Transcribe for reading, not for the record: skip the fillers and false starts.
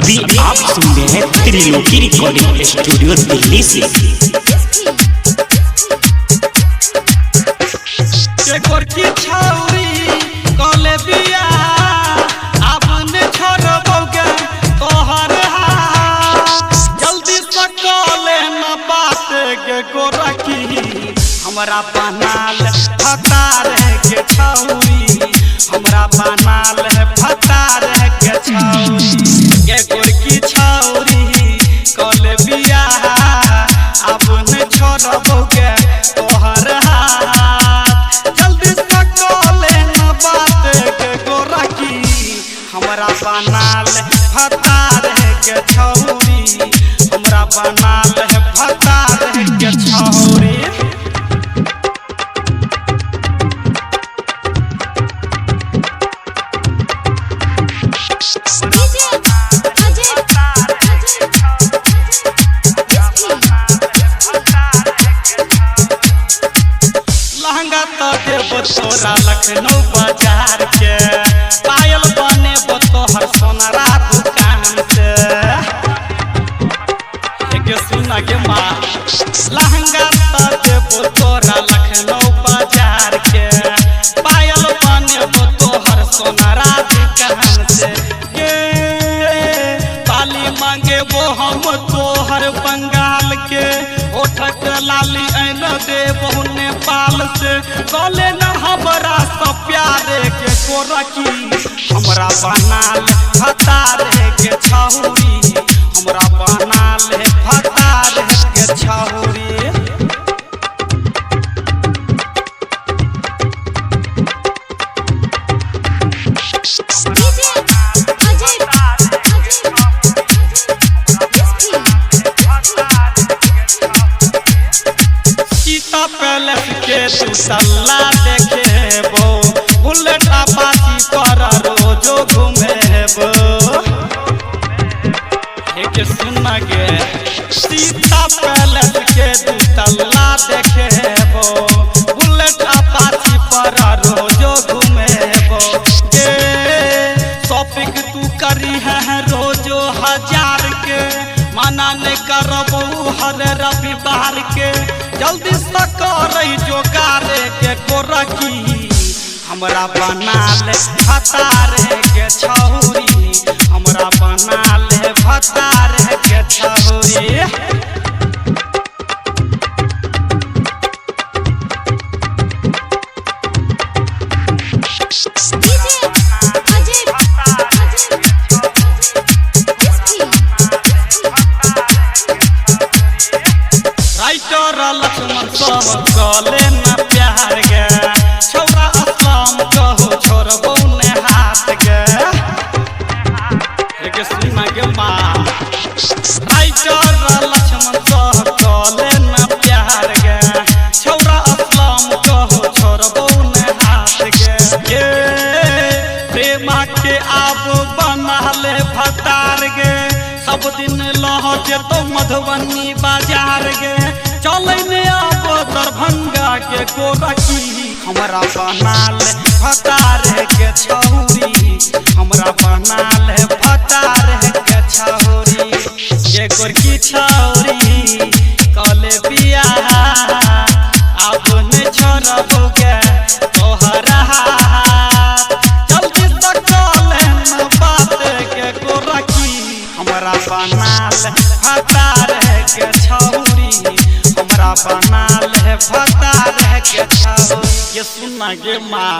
अभी आप सुन रहे हैं त्रिलोकी रिकॉर्डिंग स्टूडियो दिल्ली से। हमरा बनाल फतार के छौरी, हमरा बनाल फतार के छौरी, के गोरकी छौरी कल बियाह अब न छोड़बोगे तोहर हाथ। जल्दी से कले न बात के गोरकी, हमरा बनाल फतार के छौरी, हमरा बनाल फतार के छौरी। लहंगा तो देव तोरा लखनऊ बाजार के, पायल बने तोहर सोनारा दुकान से। सुना के माँ लहंगा तो देव तोरा लखनऊ बाजार के, पायल बने तोहर सोनारा दुकान से। पाली मांगे वो हम तोहर बंगाल के, ओठक लाली ऐन दे बहु नेपाल से। कले न हमरा सब प्यारे के गोरकी, हमरा बनाल फतार के छौरी, हमरा बनाल फतार के छौरी। पैलेस के दुसल्ला देखेबो, बुलेट अपाची पर रोजो घूमेबो। एक सुन गे सीता पैलेस के दुसल्ला देखेबो, बुलेट अपाची पर रोजो घूमेबो। के शॉपिंग तू करी है रोजो 1000 के, मना नहीं करबो हर रविवार के। जल्दी से करई जोगारे के गोरकी, हमरा बनाल फतार के छौरी, हमरा बनाल फतार के छौरी। लक्ष्मण सब कले न प्यार गे, छौरा असलम कहो छोड़बो ने हाथ गे। एक सुना गे माँ राइटर लक्ष्मण सब कले न प्यार गे, छौरा असलम कहो छोड़बो ने हाथ गे। प्रेमा के आब बनाले फतार गे, सब दिन लह जेतो मधुबनी बाजार गे। चले में अब दरभंगा के गोरकी, हमरा बनाल फतार के छौरी, हमरा बनाल फतार के छौरी। ये गोरकी छौरी कले बियाह अब न छोड़बोगे तोहर हाथ। जल्दी से कले न बात के गोरकी, हमरा बनाल फतार के छौरी, हमरा बनाल फतार के छौरी। ये सुना गे माँ।